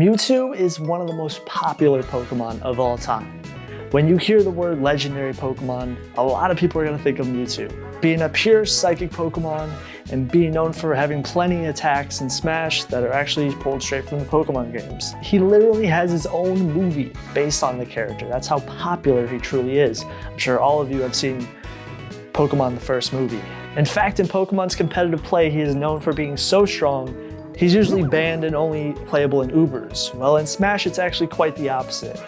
Mewtwo is one of the most popular Pokemon of all time. When you hear the word legendary Pokemon, a lot of people are going to think of Mewtwo. Being a pure psychic Pokemon and being known for having plenty of attacks in Smash that are actually pulled straight from the Pokemon games. He literally has his own movie based on the character. That's how popular he truly is. I'm sure all of you have seen Pokemon the first movie. In fact, in Pokemon's competitive play, he is known for being so strong, he's usually banned and only playable in Ubers. Well, in Smash, it's actually quite the opposite.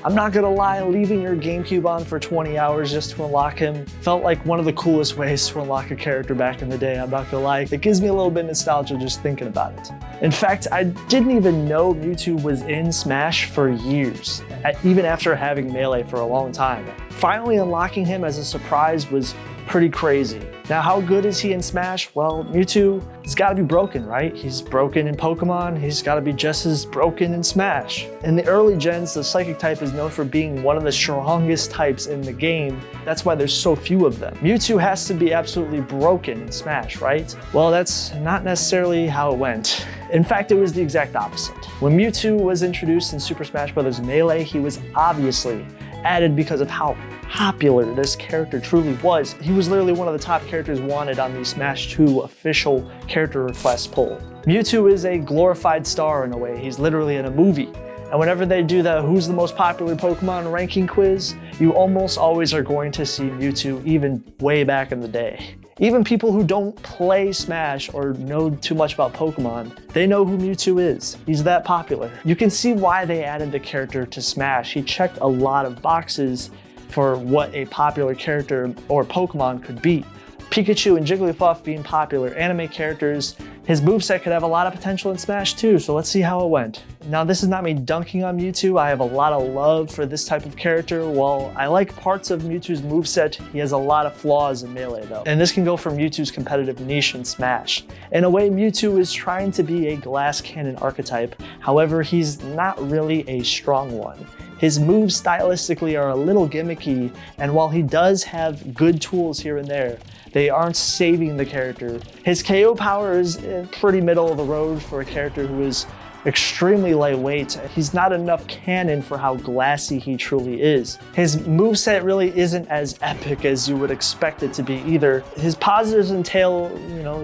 I'm not gonna lie, leaving your GameCube on for 20 hours just to unlock him felt like one of the coolest ways to unlock a character back in the day, I'm not gonna lie. It gives me a little bit of nostalgia just thinking about it. In fact, I didn't even know Mewtwo was in Smash for years, even after having Melee for a long time. Finally unlocking him as a surprise was pretty crazy. Now, how good is he in Smash? Well, Mewtwo has got to be broken, right? He's broken in Pokemon, he's got to be just as broken in Smash. In the early gens, the Psychic type is known for being one of the strongest types in the game. That's why there's so few of them. Mewtwo has to be absolutely broken in Smash, right? Well, that's not necessarily how it went. In fact, it was the exact opposite. When Mewtwo was introduced in Super Smash Bros. Melee, he was obviously added because of how popular this character truly was. He was literally one of the top characters wanted on the Smash 2 official character request poll. Mewtwo is a glorified star in a way. He's literally in a movie. And whenever they do the who's the most popular Pokemon ranking quiz, you almost always are going to see Mewtwo, even way back in the day. Even people who don't play Smash or know too much about Pokemon, they know who Mewtwo is. He's that popular. You can see why they added the character to Smash. He checked a lot of boxes for what a popular character or Pokemon could be. Pikachu and Jigglypuff being popular anime characters, his moveset could have a lot of potential in Smash too, so let's see how it went. Now, this is not me dunking on Mewtwo. I have a lot of love for this type of character. While I like parts of Mewtwo's moveset, he has a lot of flaws in Melee though. And this can go for Mewtwo's competitive niche in Smash. In a way, Mewtwo is trying to be a glass cannon archetype. However, he's not really a strong one. His moves stylistically are a little gimmicky, and while he does have good tools here and there, they aren't saving the character. His KO power is pretty middle of the road for a character who is extremely lightweight. He's not enough cannon for how glassy he truly is. His moveset really isn't as epic as you would expect it to be either. His positives entail,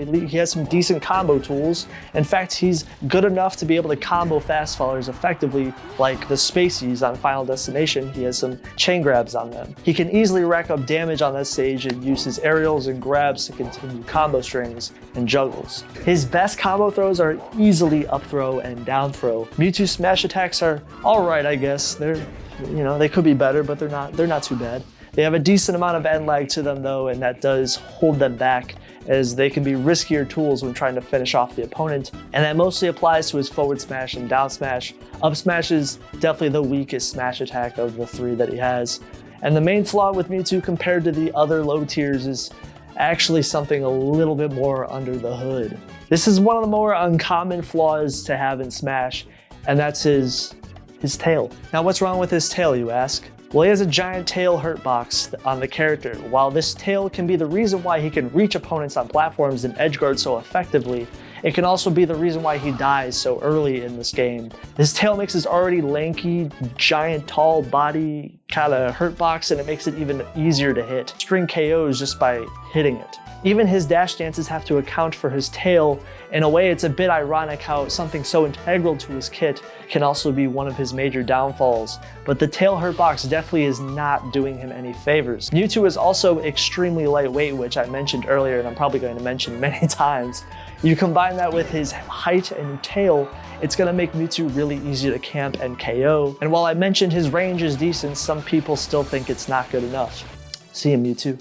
he has some decent combo tools. In fact, he's good enough to be able to combo fast followers effectively, like the Spaceys on Final Destination. He has some chain grabs on them. He can easily rack up damage on that stage and use his aerials and grabs to continue combo strings and juggles. His best combo throws are easily up throw and down throw. Mewtwo's smash attacks are alright, I guess. They could be better, but they're not too bad. They have a decent amount of end lag to them though, and that does hold them back, as they can be riskier tools when trying to finish off the opponent, and that mostly applies to his forward smash and down smash. Up smash is definitely the weakest smash attack of the three that he has. And the main flaw with Mewtwo compared to the other low tiers is actually something a little bit more under the hood. This is one of the more uncommon flaws to have in Smash, and that's his tail. Now, what's wrong with his tail, you ask? Well, he has a giant tail hurt box on the character. While this tail can be the reason why he can reach opponents on platforms and edgeguard so effectively, it can also be the reason why he dies so early in this game. His tail makes his already lanky, giant, tall body kind of hurt box, and it makes it even easier to hit. String KOs just by hitting it. Even his dash dances have to account for his tail. In a way, it's a bit ironic how something so integral to his kit can also be one of his major downfalls, but the tail hurt box definitely is not doing him any favors. Mewtwo is also extremely lightweight, which I mentioned earlier and I'm probably going to mention many times. You combine that with his height and tail, it's going to make Mewtwo really easy to camp and KO. And while I mentioned his range is decent, some people still think it's not good enough. See ya, Mewtwo.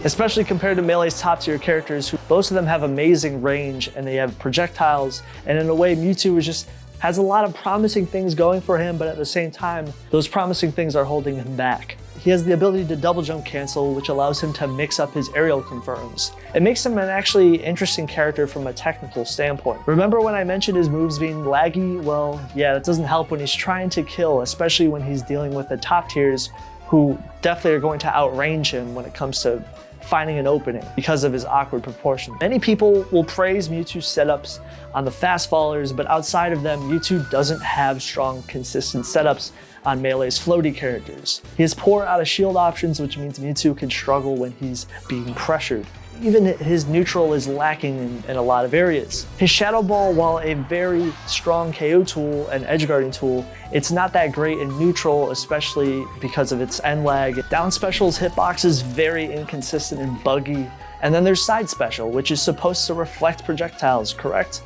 Especially compared to Melee's top tier characters, who most of them have amazing range and they have projectiles, and in a way Mewtwo has a lot of promising things going for him, but at the same time, those promising things are holding him back. He has the ability to double jump cancel, which allows him to mix up his aerial confirms. It makes him an actually interesting character from a technical standpoint. Remember when I mentioned his moves being laggy? Well, yeah, that doesn't help when he's trying to kill, especially when he's dealing with the top tiers who definitely are going to outrange him when it comes to finding an opening because of his awkward proportions. Many people will praise Mewtwo's setups on the fast fallers, but outside of them, Mewtwo doesn't have strong, consistent setups on Melee's floaty characters. He is poor out of shield options, which means Mewtwo can struggle when he's being pressured. Even his neutral is lacking in a lot of areas. His Shadow Ball, while a very strong KO tool and edge guarding tool, it's not that great in neutral, especially because of its end lag. Down special's hitbox is very inconsistent and buggy. And then there's side special, which is supposed to reflect projectiles, correct?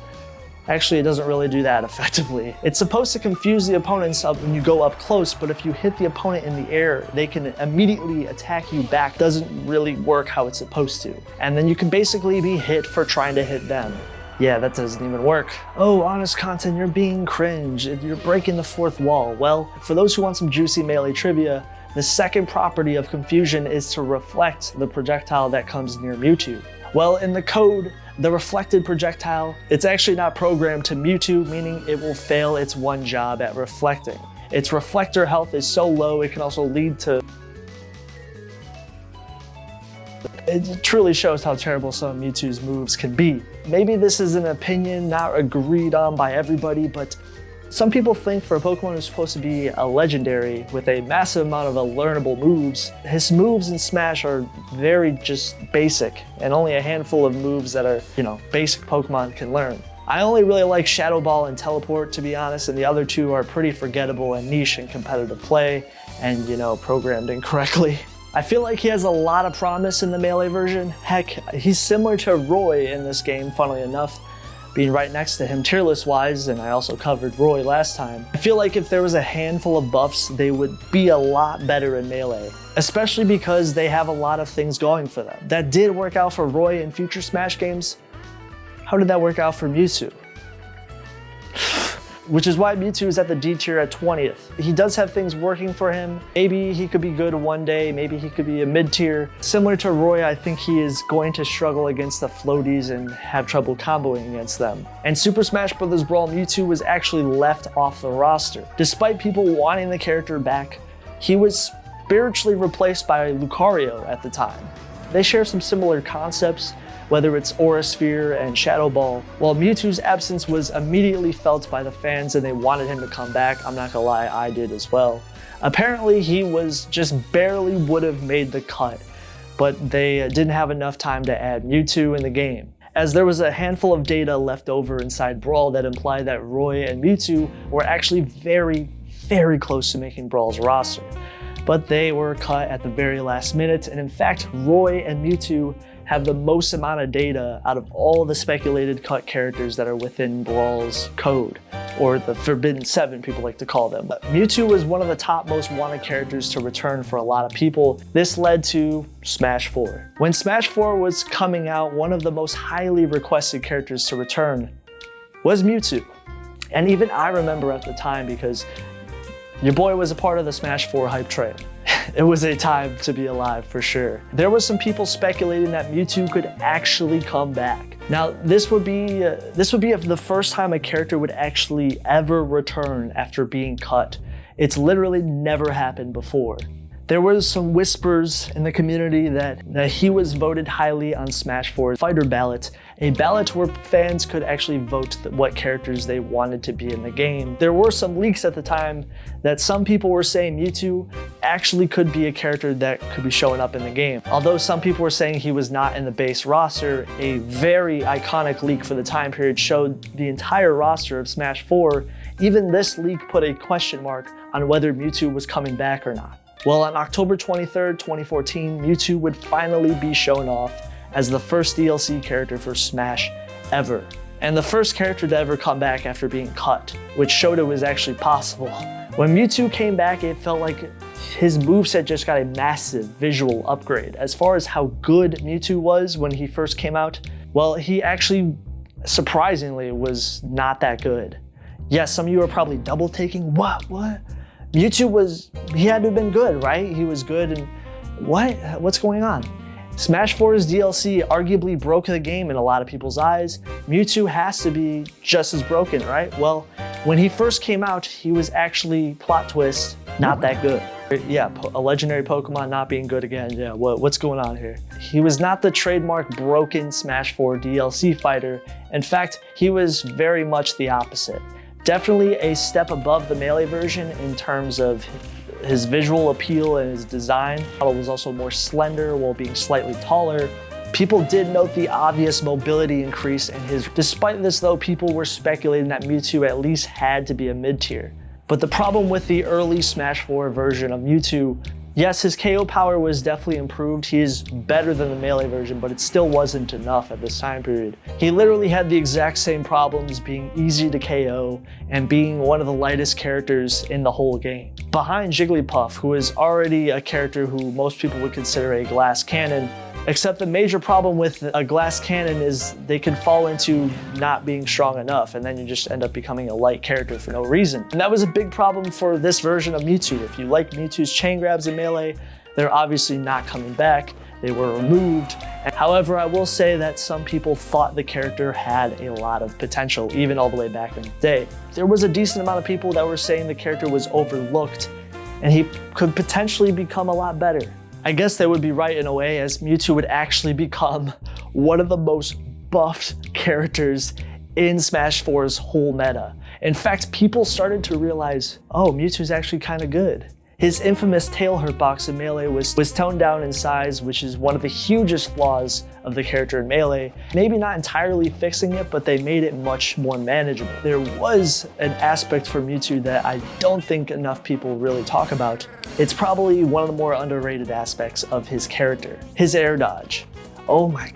Actually, it doesn't really do that effectively. It's supposed to confuse the opponents up when you go up close, but if you hit the opponent in the air, they can immediately attack you back. Doesn't really work how it's supposed to. And then you can basically be hit for trying to hit them. Yeah, that doesn't even work. Oh, honest content, you're being cringe. You're breaking the fourth wall. Well, for those who want some juicy Melee trivia, the second property of confusion is to reflect the projectile that comes near Mewtwo. Well, in the code, the reflected projectile, it's actually not programmed to Mewtwo, meaning it will fail its one job at reflecting. Its reflector health is so low, it can also lead to... It truly shows how terrible some of Mewtwo's moves can be. Maybe this is an opinion not agreed on by everybody, but some people think for a Pokemon who's supposed to be a legendary with a massive amount of learnable moves, his moves in Smash are very just basic, and only a handful of moves that are, basic Pokemon can learn. I only really like Shadow Ball and Teleport, to be honest, and the other two are pretty forgettable and niche in competitive play, and, programmed incorrectly. I feel like he has a lot of promise in the Melee version. Heck, he's similar to Roy in this game, funnily enough, being right next to him tier list wise, and I also covered Roy last time. I feel like if there was a handful of buffs, they would be a lot better in Melee, especially because they have a lot of things going for them. That did work out for Roy in future Smash games. How did that work out for Mewtwo? Which is why Mewtwo is at the D tier at 20th. He does have things working for him. Maybe he could be good one day, maybe he could be a mid tier. Similar to Roy, I think he is going to struggle against the floaties and have trouble comboing against them. And Super Smash Bros. Brawl Mewtwo was actually left off the roster. Despite people wanting the character back, he was spiritually replaced by Lucario at the time. They share some similar concepts, whether it's Aura Sphere and Shadow Ball. While Mewtwo's absence was immediately felt by the fans and they wanted him to come back, I'm not gonna lie, I did as well. Apparently he was just barely would have made the cut, but they didn't have enough time to add Mewtwo in the game, as there was a handful of data left over inside Brawl that implied that Roy and Mewtwo were actually very, very close to making Brawl's roster. But they were cut at the very last minute, and in fact, Roy and Mewtwo have the most amount of data out of all the speculated cut characters that are within Brawl's code, or the Forbidden 7, people like to call them. Mewtwo was one of the top most wanted characters to return for a lot of people. This led to Smash 4. When Smash 4 was coming out, one of the most highly requested characters to return was Mewtwo. And even I remember at the time, because your boy was a part of the Smash 4 hype train. It was a time to be alive for sure. There was some people speculating that Mewtwo could actually come back. Now, this would be the first time a character would actually ever return after being cut. It's literally never happened before. There was some whispers in the community that he was voted highly on Smash 4's fighter ballot, a ballot where fans could actually vote what characters they wanted to be in the game. There were some leaks at the time that some people were saying Mewtwo actually could be a character that could be showing up in the game. Although some people were saying he was not in the base roster, a very iconic leak for the time period showed the entire roster of Smash 4. Even this leak put a question mark on whether Mewtwo was coming back or not. Well, on October 23rd, 2014, Mewtwo would finally be shown off as the first DLC character for Smash ever, and the first character to ever come back after being cut, which showed it was actually possible. When Mewtwo came back, it felt like his moveset just got a massive visual upgrade. As far as how good Mewtwo was when he first came out, well, he actually, surprisingly, was not that good. Yes, some of you are probably double taking, what? Mewtwo he had to have been good, right? He was good, and what's going on? Smash 4's DLC arguably broke the game in a lot of people's eyes. Mewtwo has to be just as broken, right? Well, when he first came out, he was actually, plot twist, not that good. Yeah, a legendary Pokemon not being good again. Yeah, what's going on here? He was not the trademark broken Smash 4 DLC fighter. In fact, he was very much the opposite. Definitely a step above the Melee version in terms of his visual appeal and his design. It was also more slender while being slightly taller. People did note the obvious mobility increase in his. Despite this though, people were speculating that Mewtwo at least had to be a mid-tier. But the problem with the early Smash 4 version of Mewtwo, yes, his KO power was definitely improved. He is better than the Melee version, but it still wasn't enough at this time period. He literally had the exact same problems, being easy to KO and being one of the lightest characters in the whole game. Behind Jigglypuff, who is already a character who most people would consider a glass cannon, except the major problem with a glass cannon is they can fall into not being strong enough, and then you just end up becoming a light character for no reason. And that was a big problem for this version of Mewtwo. If you like Mewtwo's chain grabs in Melee, they're obviously not coming back. They were removed. However, I will say that some people thought the character had a lot of potential, even all the way back in the day. There was a decent amount of people that were saying the character was overlooked, and he could potentially become a lot better. I guess they would be right in a way, as Mewtwo would actually become one of the most buffed characters in Smash 4's whole meta. In fact, people started to realize, oh, Mewtwo's actually kind of good. His infamous tail hurtbox in Melee was toned down in size, which is one of the hugest flaws of the character in Melee. Maybe not entirely fixing it, but they made it much more manageable. There was an aspect for Mewtwo that I don't think enough people really talk about. It's probably one of the more underrated aspects of his character, his air dodge. Oh my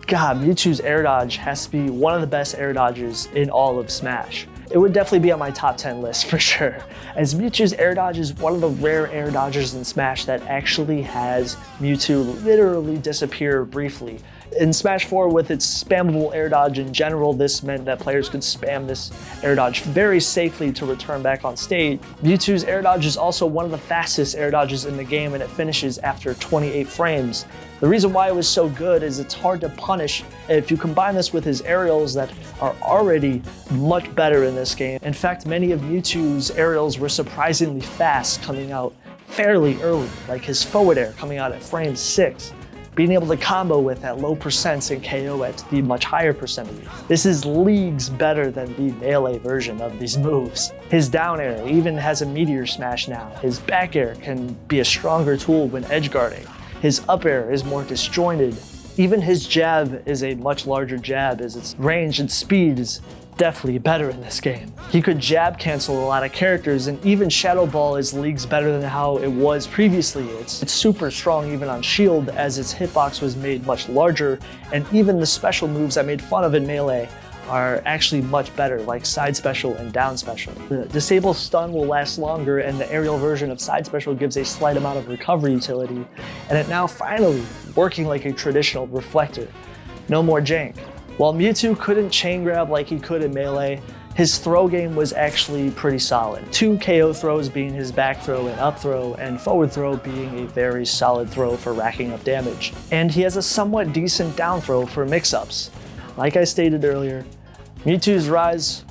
God, Mewtwo's air dodge has to be one of the best air dodges in all of Smash. It would definitely be on my top 10 list for sure, as Mewtwo's air dodge is one of the rare air dodges in Smash that actually has Mewtwo literally disappear briefly. In Smash 4, with its spammable air dodge in general, this meant that players could spam this air dodge very safely to return back on stage. Mewtwo's air dodge is also one of the fastest air dodges in the game, and it finishes after 28 frames. The reason why it was so good is it's hard to punish if you combine this with his aerials that are already much better in this game. In fact, many of Mewtwo's aerials were surprisingly fast, coming out fairly early, like his forward air coming out at frame 6. Being able to combo with at low percents and KO at the much higher percentages. This is leagues better than the Melee version of these moves. His down air even has a meteor smash now. His back air can be a stronger tool when edge guarding. His up air is more disjointed. Even his jab is a much larger jab, as its range and speed is definitely better in this game. He could jab cancel a lot of characters, and even Shadow Ball is leagues better than how it was previously. It's super strong even on shield, as its hitbox was made much larger, and even the special moves I made fun of in Melee are actually much better, like side special and down special. The disable stun will last longer, and the aerial version of side special gives a slight amount of recovery utility, and it now finally working like a traditional reflector. No more jank. While Mewtwo couldn't chain grab like he could in Melee, his throw game was actually pretty solid. 2 KO throws being his back throw and up throw, and forward throw being a very solid throw for racking up damage. And he has a somewhat decent down throw for mix-ups. Like I stated earlier, Mewtwo's rise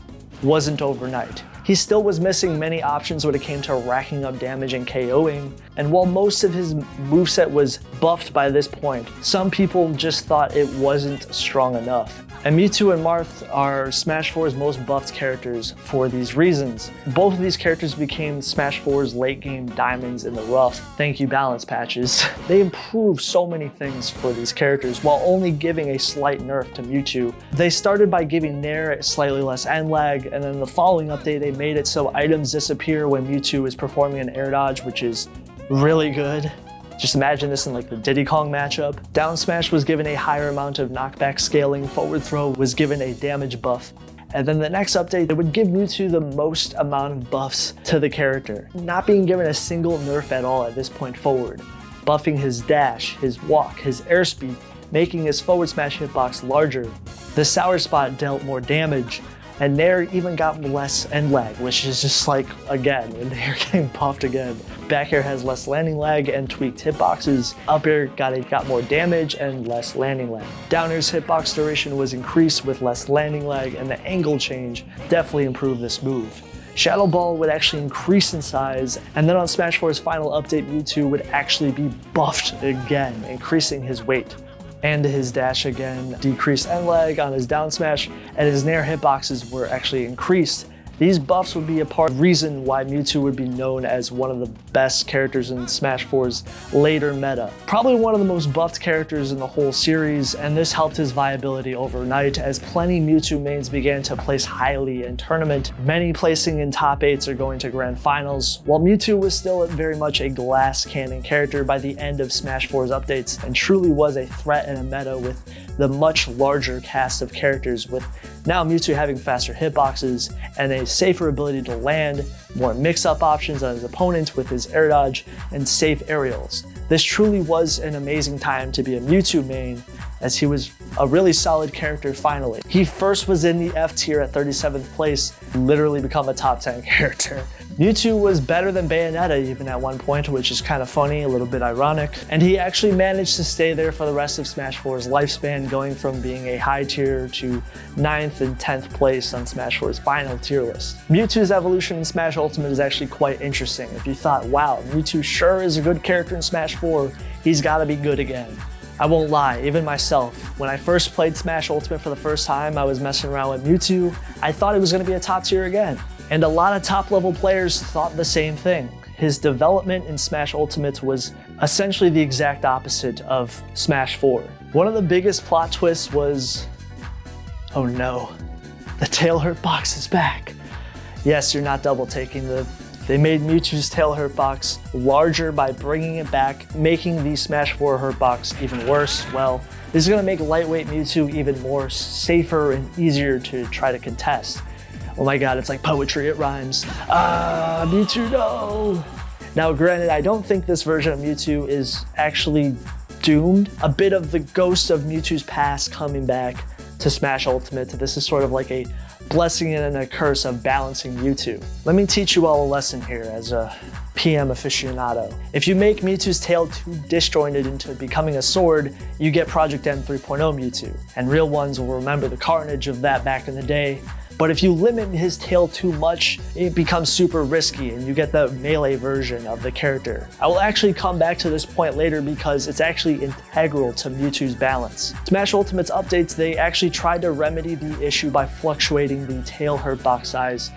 wasn't overnight. He still was missing many options when it came to racking up damage and KOing, and while most of his moveset was buffed by this point, some people just thought it wasn't strong enough. And Mewtwo and Marth are Smash 4's most buffed characters for these reasons. Both of these characters became Smash 4's late game diamonds in the rough, thank you balance patches. They improved so many things for these characters while only giving a slight nerf to Mewtwo. They started by giving Nair slightly less end lag, and then the following update they made it so items disappear when Mewtwo is performing an air dodge, which is really good. Just imagine this in like the Diddy Kong matchup. Down smash was given a higher amount of knockback scaling, forward throw was given a damage buff, and then the next update, it would give Mewtwo the most amount of buffs to the character, not being given a single nerf at all at this point forward, buffing his dash, his walk, his airspeed, making his forward smash hitbox larger. The Sour Spot dealt more damage, and Nair even got less end lag, which is just like, again, when they're getting buffed again. Back air has less landing lag and tweaked hitboxes. Up air got more damage and less landing lag. Down air's hitbox duration was increased with less landing lag, and the angle change definitely improved this move. Shadow Ball would actually increase in size, and then on Smash 4's final update, Mewtwo would actually be buffed again, increasing his weight. And his dash again decreased end lag on his down smash, and his nair hitboxes were actually increased. These buffs would be a part of the reason why Mewtwo would be known as one of the best characters in Smash 4's later meta. Probably one of the most buffed characters in the whole series, and this helped his viability overnight as plenty Mewtwo mains began to place highly in tournament, many placing in top 8s or going to grand finals, while Mewtwo was still very much a glass cannon character by the end of Smash 4's updates and truly was a threat in a meta with the much larger cast of characters, with now Mewtwo having faster hitboxes and a safer ability to land, more mix-up options on his opponent with his air dodge, and safe aerials. This truly was an amazing time to be a Mewtwo main, as he was a really solid character finally. He first was in the F tier at 37th place, literally become a top 10 character. Mewtwo was better than Bayonetta even at one point, which is kind of funny, a little bit ironic, and he actually managed to stay there for the rest of Smash 4's lifespan, going from being a high tier to 9th and 10th place on Smash 4's final tier list. Mewtwo's evolution in Smash Ultimate is actually quite interesting. If you thought, wow, Mewtwo sure is a good character in Smash 4, he's gotta be good again. I won't lie, even myself, when I first played Smash Ultimate for the first time, I was messing around with Mewtwo. I thought it was going to be a top tier again. And a lot of top level players thought the same thing. His development in Smash Ultimate was essentially the exact opposite of Smash 4. One of the biggest plot twists was, oh no, the tail hurt box is back. Yes, you're not double taking They made Mewtwo's tail hurt box larger by bringing it back, making the Smash 4 hurt box even worse. Well, this is going to make lightweight Mewtwo even more safer and easier to try to contest. Oh my god, it's like poetry, it rhymes. Ah, Mewtwo, no! Now granted, I don't think this version of Mewtwo is actually doomed. A bit of the ghost of Mewtwo's past coming back to Smash Ultimate. This is sort of like a blessing and a curse of balancing Mewtwo. Let me teach you all a lesson here as a PM aficionado. If you make Mewtwo's tail too disjointed into becoming a sword, you get Project M 3.0 Mewtwo, and real ones will remember the carnage of that back in the day. But if you limit his tail too much, it becomes super risky and you get the melee version of the character. I will actually come back to this point later because it's actually integral to Mewtwo's balance. Smash Ultimate's updates, they actually tried to remedy the issue by fluctuating the tail hurt box size,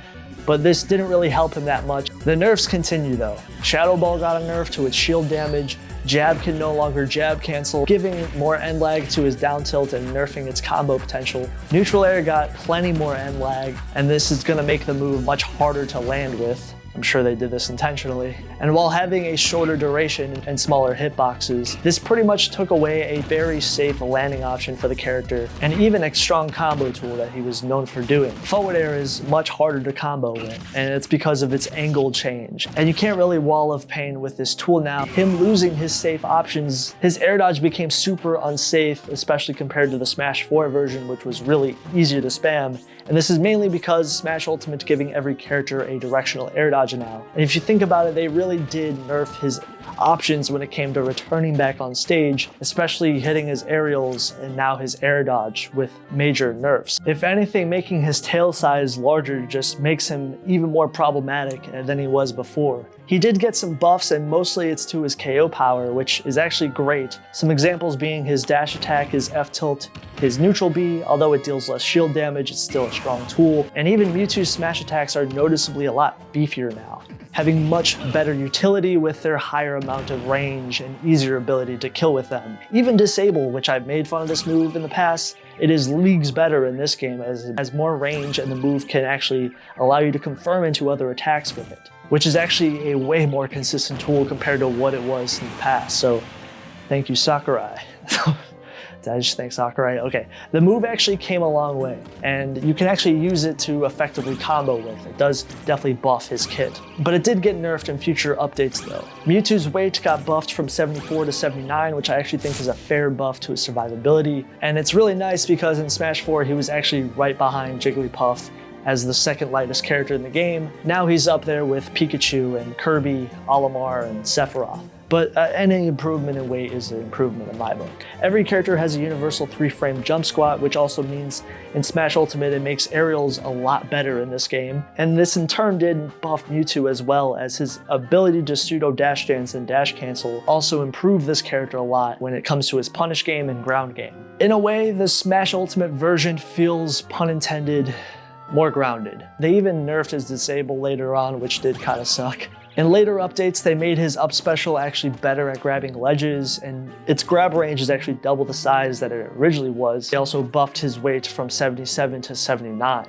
but this didn't really help him that much. The nerfs continue though. Shadow Ball got a nerf to its shield damage, Jab can no longer jab cancel, giving more end lag to his down tilt and nerfing its combo potential. Neutral air got plenty more end lag, and this is going to make the move much harder to land with. I'm sure they did this intentionally. And while having a shorter duration and smaller hitboxes, this pretty much took away a very safe landing option for the character, and even a strong combo tool that he was known for doing. Forward air is much harder to combo with, and it's because of its angle change. And you can't really wall of pain with this tool now. Him losing his safe options, his air dodge became super unsafe, especially compared to the Smash 4 version, which was really easier to spam. And this is mainly because Smash Ultimate's giving every character a directional air dodge now. And if you think about it, they really did nerf his options when it came to returning back on stage, especially hitting his aerials and now his air dodge with major nerfs. If anything, making his tail size larger just makes him even more problematic than he was before. He did get some buffs, and mostly it's to his KO power, which is actually great. Some examples being his dash attack, his F tilt, his neutral B. Although it deals less shield damage, it's still a strong tool. And even Mewtwo's smash attacks are noticeably a lot beefier now, having much better utility with their higher amount of range and easier ability to kill with them. Even Disable, which I've made fun of this move in the past, it is leagues better in this game as it has more range and the move can actually allow you to confirm into other attacks with it, which is actually a way more consistent tool compared to what it was in the past. So thank you, Sakurai. Did I just thank Sakurai? Okay, the move actually came a long way, and you can actually use it to effectively combo with. It does definitely buff his kit. But it did get nerfed in future updates though. Mewtwo's weight got buffed from 74 to 79, which I actually think is a fair buff to his survivability. And it's really nice because in Smash 4, he was actually right behind Jigglypuff as the second lightest character in the game. Now he's up there with Pikachu and Kirby, Olimar, and Sephiroth. but any improvement in weight is an improvement in my book. Every character has a universal 3-frame jump squat, which also means in Smash Ultimate it makes aerials a lot better in this game. And this in turn did buff Mewtwo as well, as his ability to pseudo dash dance and dash cancel also improved this character a lot when it comes to his punish game and ground game. In a way, the Smash Ultimate version feels, pun intended, more grounded. They even nerfed his disable later on, which did kind of suck. In later updates, they made his up special actually better at grabbing ledges, and its grab range is actually double the size that it originally was. They also buffed his weight from 77 to 79.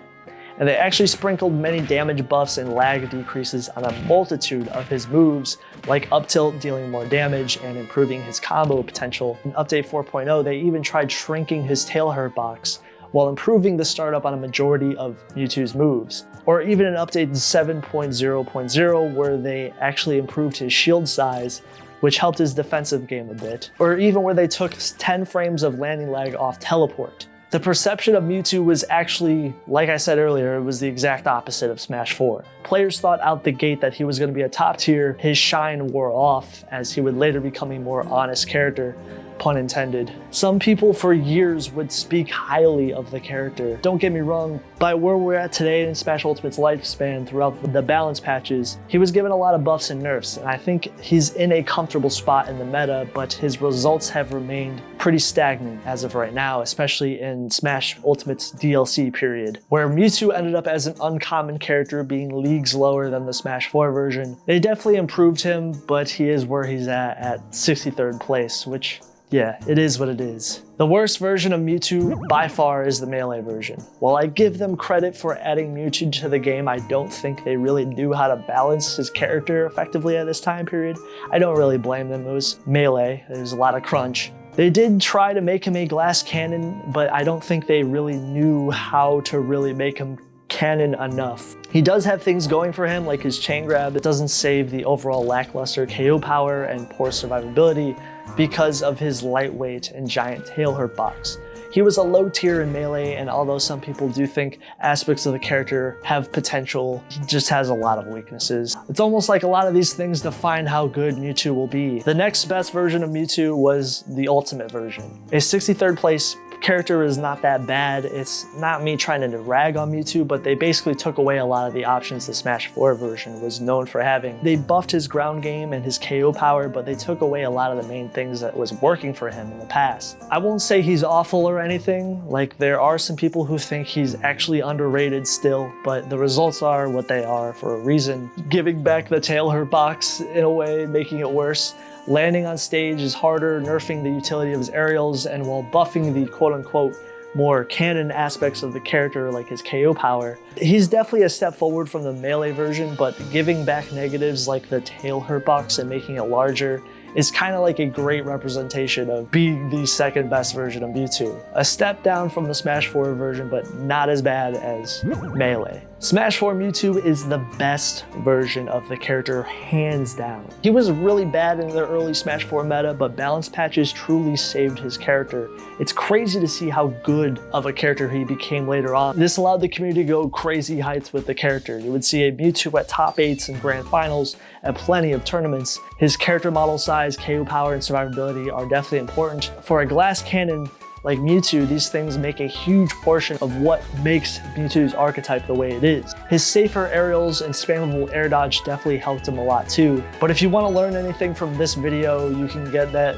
And they actually sprinkled many damage buffs and lag decreases on a multitude of his moves, like up tilt dealing more damage and improving his combo potential. In Update 4.0, they even tried shrinking his tail hurt box, while improving the startup on a majority of Mewtwo's moves. Or even in Update 7.0.0 where they actually improved his shield size, which helped his defensive game a bit. Or even where they took 10 frames of landing lag off teleport. The perception of Mewtwo was actually, like I said earlier, it was the exact opposite of Smash 4. Players thought out the gate that he was going to be a top tier. His shine wore off as he would later become a more honest character, pun intended. Some people for years would speak highly of the character. Don't get me wrong, by where we're at today in Smash Ultimate's lifespan throughout the balance patches, he was given a lot of buffs and nerfs, and I think he's in a comfortable spot in the meta, but his results have remained pretty stagnant as of right now, especially in Smash Ultimate's DLC period, where Mewtwo ended up as an uncommon character being leagues lower than the Smash 4 version. They definitely improved him, but he is where he's at 63rd place, which, yeah, it is what it is. The worst version of Mewtwo by far is the Melee version. While I give them credit for adding Mewtwo to the game, I don't think they really knew how to balance his character effectively at this time period. I don't really blame them. It was Melee, there's a lot of crunch. They did try to make him a glass cannon, but I don't think they really knew how to really make him canon enough. He does have things going for him, like his chain grab. It doesn't save the overall lackluster KO power and poor survivability because of his lightweight and giant tail hurt box. He was a low tier in Melee, and although some people do think aspects of the character have potential, he just has a lot of weaknesses. It's almost like a lot of these things define how good Mewtwo will be. The next best version of Mewtwo was the Ultimate version. A 63rd place character is not that bad. It's not me trying to rag on Mewtwo, but they basically took away a lot of the options the Smash 4 version was known for having. They buffed his ground game and his KO power, but they took away a lot of the main things that was working for him in the past. I won't say he's awful or anything. Like, there are some people who think he's actually underrated still, but the results are what they are for a reason. Giving back the tail hurt box in a way, making it worse. Landing on stage is harder, nerfing the utility of his aerials, and while buffing the quote-unquote more canon aspects of the character like his KO power. He's definitely a step forward from the Melee version, but giving back negatives like the tail hurt box and making it larger is kind of like a great representation of being the second best version of Mewtwo. A step down from the Smash 4 version, but not as bad as Melee. Smash 4 Mewtwo is the best version of the character, hands down. He was really bad in the early Smash 4 meta, but balance patches truly saved his character. It's crazy to see how good of a character he became later on. This allowed the community to go crazy heights with the character. You would see a Mewtwo at top 8s and grand finals at plenty of tournaments. His character model size, KO power, and survivability are definitely important. For a glass cannon like Mewtwo, these things make a huge portion of what makes Mewtwo's archetype the way it is. His safer aerials and spammable air dodge definitely helped him a lot too. But if you want to learn anything from this video, you can get that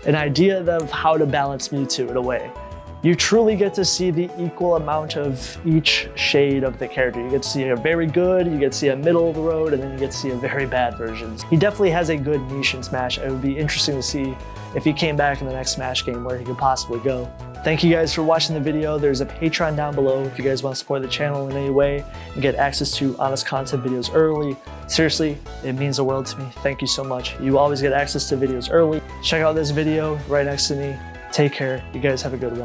an idea of how to balance Mewtwo in a way. You truly get to see the equal amount of each shade of the character. You get to see a very good, you get to see a middle of the road, and then you get to see a very bad version. He definitely has a good niche in Smash. It would be interesting to see if he came back in the next Smash game where he could possibly go. Thank you guys for watching the video. There's a Patreon down below if you guys want to support the channel in any way and get access to honest content videos early. Seriously, it means the world to me. Thank you so much. You always get access to videos early. Check out this video right next to me. Take care. You guys have a good one.